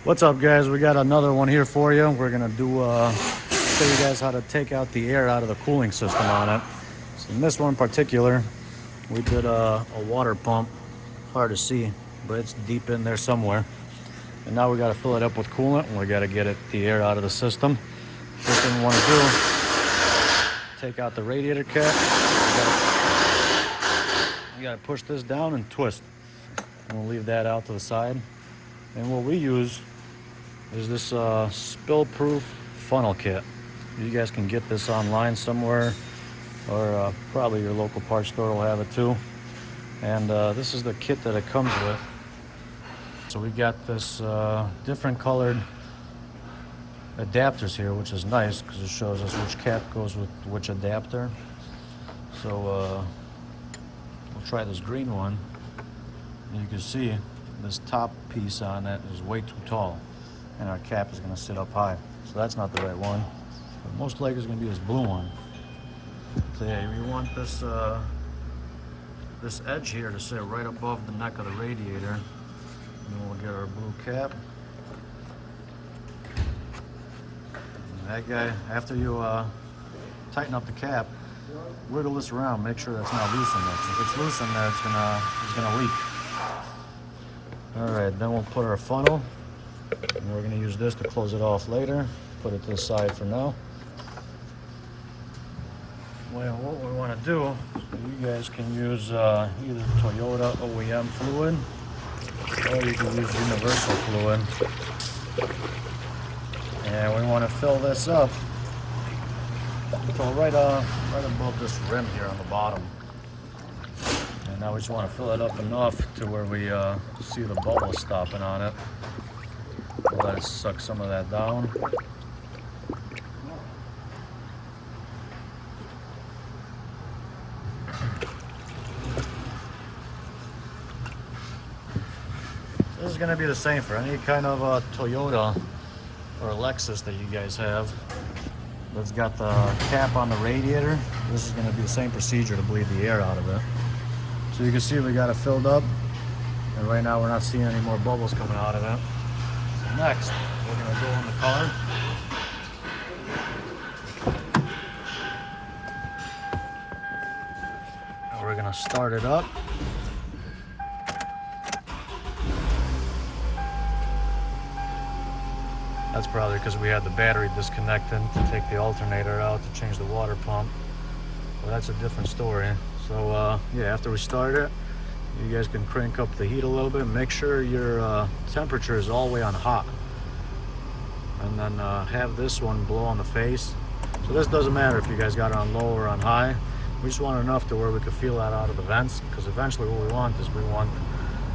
What's up, guys? We got another one here for you. We're gonna show you guys how to take out the air out of the cooling system on it. So in this one in particular, we did a water pump. Hard to see, but it's deep in there somewhere. And now we got to fill it up with coolant, and we got to get the air out of the system. First thing we want to do, take out the radiator cap. You got to push this down and twist. And we'll leave that out to the side. And what we use is this spill-proof funnel kit. You guys can get this online somewhere, or probably your local parts store will have it too. And this is the kit that it comes with. So we got this different colored adapters here, which is nice because it shows us which cap goes with which adapter. So we'll try this green one. And you can see this top piece on it is way too tall, and our cap is going to sit up high. So that's not the right one. But most likely it's going to be this blue one. So yeah, we want this this edge here to sit right above the neck of the radiator. And then we'll get our blue cap. And that guy, after you tighten up the cap, wiggle this around, make sure that's not loose in there. If it's loose in there, it's gonna leak. All right, then we'll put our funnel, and we're gonna use this to close it off later. Put it to the side for now. Well, what we want to do, you guys can use either Toyota OEM fluid, or you can use universal fluid. And we want to fill this up until right above this rim here on the bottom. And now we just want to fill it up enough to where we see the bubbles stopping on it. We'll let it suck some of that down. This is going to be the same for any kind of Toyota or Lexus that you guys have that's got the cap on the radiator. This is going to be the same procedure to bleed the air out of it. So you can see we got it filled up, and right now we're not seeing any more bubbles coming out of it. So next, we're going to go in the car. And we're going to start it up. That's probably because we had the battery disconnected to take the alternator out to change the water pump. Well, that's a different story. So yeah, after we start it, you guys can crank up the heat a little bit. Make sure your temperature is all the way on hot. And then have this one blow on the face. So this doesn't matter if you guys got it on low or on high. We just want enough to where we can feel that out of the vents, because eventually what we want is we want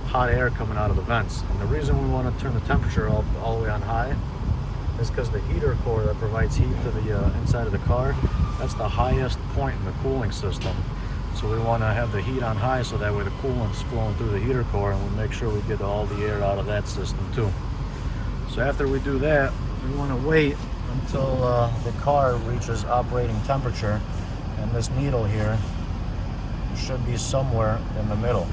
hot air coming out of the vents. And the reason we want to turn the temperature all the way on high is because the heater core that provides heat to the inside of the car, that's the highest point in the cooling system. So we want to have the heat on high so that way the coolant's flowing through the heater core, and we make sure we get all the air out of that system too. So after we do that, we want to wait until the car reaches operating temperature, and this needle here should be somewhere in the middle.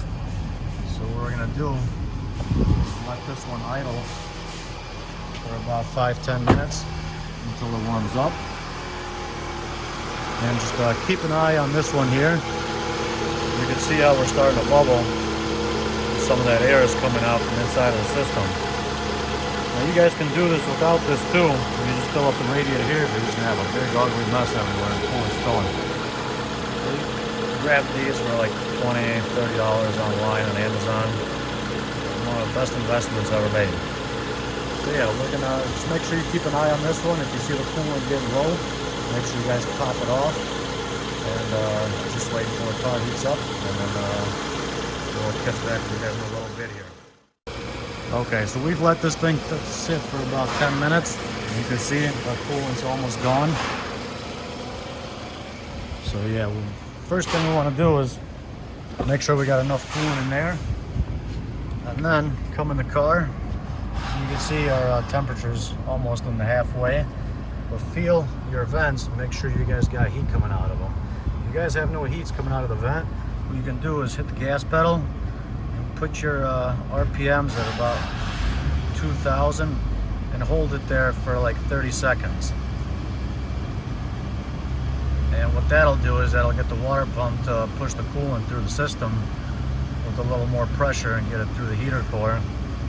So what we're going to do is let this one idle for about 5-10 minutes until it warms up. And just keep an eye on this one here. You can see how we're starting to bubble. Some of that air is coming out from inside of the system. Now you guys can do this without this too. You just fill up the radiator here, you're just gonna have a big ugly mess everywhere and coolant's filling. Grab these for like $20, $30 online on Amazon. One of the best investments ever made. So yeah, we're gonna just make sure you keep an eye on this one. If you see the coolant getting low, make sure you guys top it off, and just wait until the car heats up, and then we'll catch back with you guys in a little bit here. Okay, so we've let this thing sit for about 10 minutes. You can see the coolant's almost gone. So yeah, first thing we want to do is make sure we got enough coolant in there, and then come in the car. You can see our temperature's almost in the halfway. But feel your vents, make sure you guys got heat coming out of them. If you guys have no heats coming out of the vent, what you can do is hit the gas pedal and put your RPMs at about 2,000 and hold it there for like 30 seconds. And what that'll do is that'll get the water pump to push the coolant through the system with a little more pressure and get it through the heater core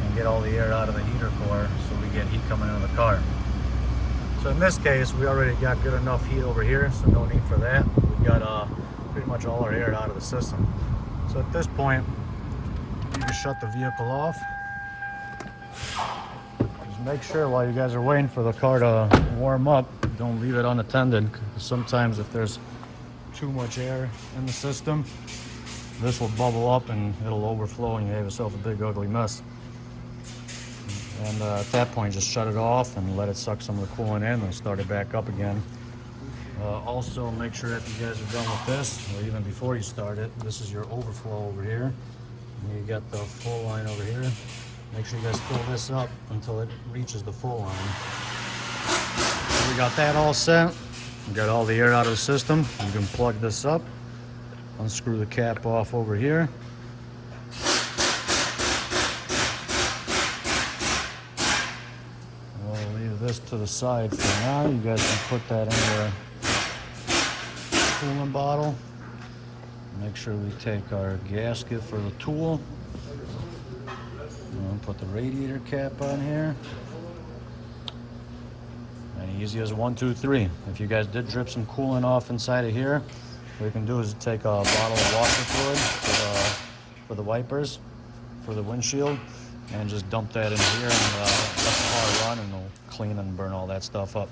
and get all the air out of the heater core so we get heat coming into the car. So in this case, we already got good enough heat over here, so no need for that. We got pretty much all our air out of the system. So at this point, you can shut the vehicle off. Just make sure while you guys are waiting for the car to warm up, don't leave it unattended. Sometimes if there's too much air in the system, this will bubble up and it'll overflow and you have yourself a big ugly mess. And at that point, just shut it off and let it suck some of the coolant in and start it back up again. Also, make sure that you guys are done with this, or even before you start it, this is your overflow over here. And you got the full line over here. Make sure you guys fill this up until it reaches the full line. So we got that all set. We got all the air out of the system. You can plug this up, unscrew the cap off over here. We'll leave this to the side for now. You guys can put that in your coolant bottle. Make sure we take our gasket for the tool. And put the radiator cap on here. And easy as 1, 2, 3. If you guys did drip some coolant off inside of here, what you can do is take a bottle of washer fluid for the wipers, for the windshield, and just dump that in here and let the car run, and it'll clean and burn all that stuff up.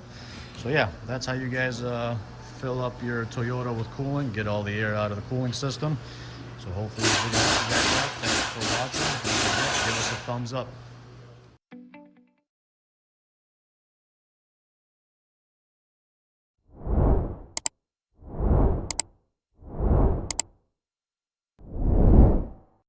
So yeah, that's how you guys fill up your Toyota with coolant, get all the air out of the cooling system. So hopefully this video helped you guys out. Thanks for watching. Don't forget, give us a thumbs up.